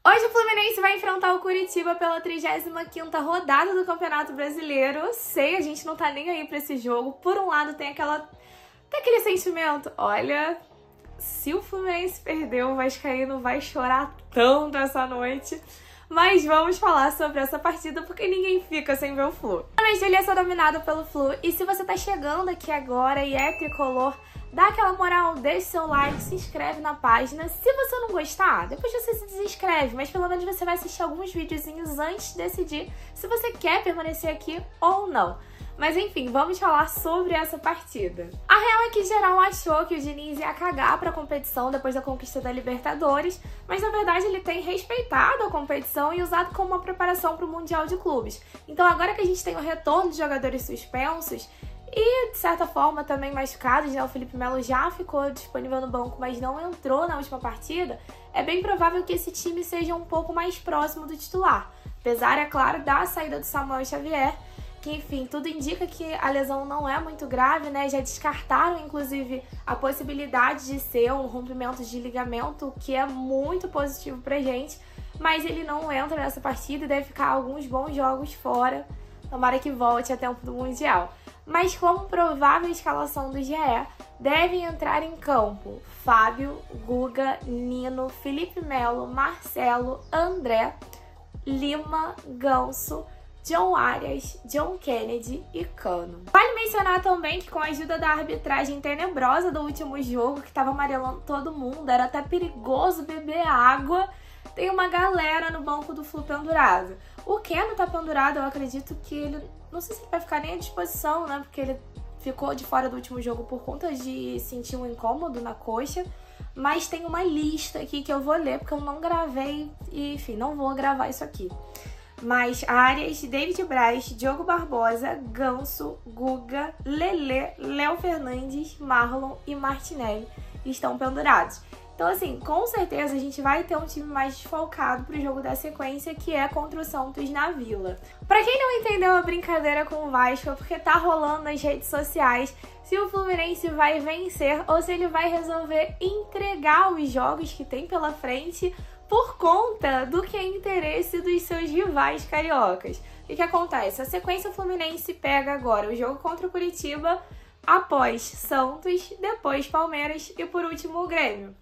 Hoje o Fluminense vai enfrentar o Curitiba pela 35ª rodada do Campeonato Brasileiro. Eu sei, a gente não tá nem aí pra esse jogo. Por um lado tem aquele sentimento, olha, se o Fluminense perder, o vascaíno vai chorar tanto essa noite. Mas vamos falar sobre essa partida porque ninguém fica sem ver o Flu. A Julia é dominada pelo Flu e se você tá chegando aqui agora e é tricolor, dá aquela moral, deixa seu like, se inscreve na página. Se você não gostar, depois você se desinscreve, mas pelo menos você vai assistir alguns videozinhos antes de decidir se você quer permanecer aqui ou não. Mas enfim, vamos falar sobre essa partida. A real é que geral achou que o Diniz ia cagar pra competição depois da conquista da Libertadores, mas na verdade ele tem respeitado a competição e usado como uma preparação para o Mundial de Clubes. Então agora que a gente tem o retorno de jogadores suspensos, e, de certa forma, também machucados, né? O Felipe Melo já ficou disponível no banco, mas não entrou na última partida. É bem provável que esse time seja um pouco mais próximo do titular. Apesar, é claro, da saída do Samuel Xavier, que, enfim, tudo indica que a lesão não é muito grave, né? Já descartaram, inclusive, a possibilidade de ser um rompimento de ligamento, o que é muito positivo pra gente. Mas ele não entra nessa partida e deve ficar alguns bons jogos fora. Tomara que volte a tempo do Mundial. Mas como provável escalação do GE, devem entrar em campo Fábio, Guga, Nino, Felipe Melo, Marcelo, André, Lima, Ganso, John Arias, John Kennedy e Cano. Vale mencionar também que com a ajuda da arbitragem tenebrosa do último jogo, que estava amarelando todo mundo, era até perigoso beber água, tem uma galera no banco do Flu pendurado. O Keno tá pendurado, eu acredito que ele... Não sei se ele vai ficar nem à disposição, né? Porque ele ficou de fora do último jogo por conta de sentir um incômodo na coxa. Mas tem uma lista aqui que eu vou ler, porque eu não gravei e, enfim, não vou gravar isso aqui. Mas Arias, David Braz, Diogo Barbosa, Ganso, Guga, Lelê, Léo Fernandes, Marlon e Martinelli estão pendurados. Então, assim, com certeza a gente vai ter um time mais desfalcado pro jogo da sequência, que é contra o Santos na Vila. Pra quem não entendeu a brincadeira com o Vasco, é porque tá rolando nas redes sociais se o Fluminense vai vencer ou se ele vai resolver entregar os jogos que tem pela frente por conta do que é interesse dos seus rivais cariocas. O que acontece? A sequência Fluminense pega agora o jogo contra o Curitiba, após Santos, depois Palmeiras e por último o Grêmio.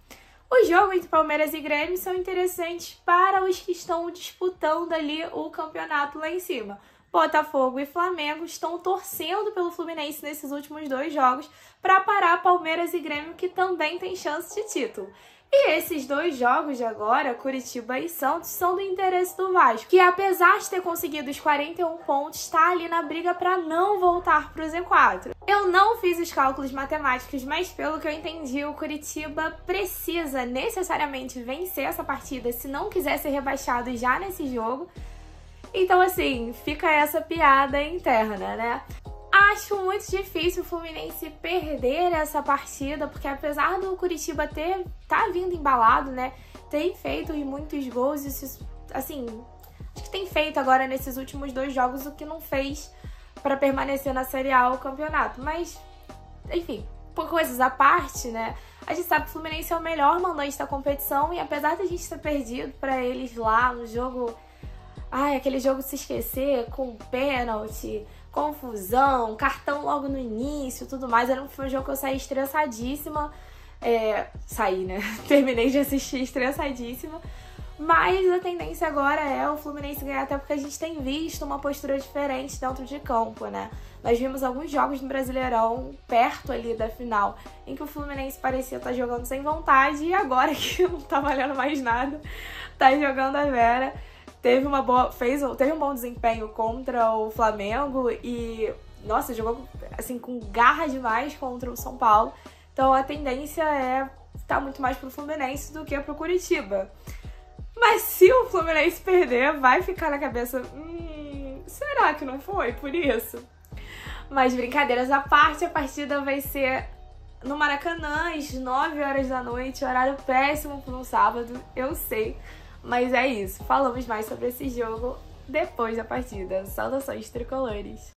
Os jogos entre Palmeiras e Grêmio são interessantes para os que estão disputando ali o campeonato lá em cima. Botafogo e Flamengo estão torcendo pelo Fluminense nesses últimos dois jogos para parar Palmeiras e Grêmio, que também tem chance de título. E esses dois jogos de agora, Curitiba e Santos, são do interesse do Vasco, que apesar de ter conseguido os 41 pontos, está ali na briga para não voltar para o Z4. Eu não fiz os cálculos matemáticos, mas pelo que eu entendi, o Curitiba precisa necessariamente vencer essa partida se não quiser ser rebaixado já nesse jogo. Então, assim, fica essa piada interna, né? Acho muito difícil o Fluminense perder essa partida, porque apesar do Curitiba tá vindo embalado, né? Tem feito muitos gols, isso, assim, acho que tem feito agora nesses últimos dois jogos o que não fez para permanecer na Série A o campeonato. Mas, enfim, por coisas à parte, né? A gente sabe que o Fluminense é o melhor mandante da competição e apesar de a gente ter perdido para eles lá no jogo... Ai, aquele jogo de se esquecer, com pênalti, confusão, cartão logo no início, tudo mais. Foi um jogo que eu saí estressadíssima. Saí, né? Terminei de assistir estressadíssima. Mas a tendência agora é o Fluminense ganhar, até porque a gente tem visto uma postura diferente dentro de campo, né? Nós vimos alguns jogos no Brasileirão, perto ali da final, em que o Fluminense parecia estar jogando sem vontade e agora que não tá valendo mais nada, tá jogando a vera. Teve um bom desempenho contra o Flamengo e, nossa, jogou assim com garra demais contra o São Paulo. Então a tendência é estar muito mais pro Fluminense do que pro Curitiba. Mas se o Fluminense perder, vai ficar na cabeça, será que não foi por isso? Mas brincadeiras à parte, a partida vai ser no Maracanã às 9 horas da noite, horário péssimo para um sábado, eu sei. Mas é isso, falamos mais sobre esse jogo depois da partida. Saudações tricolores!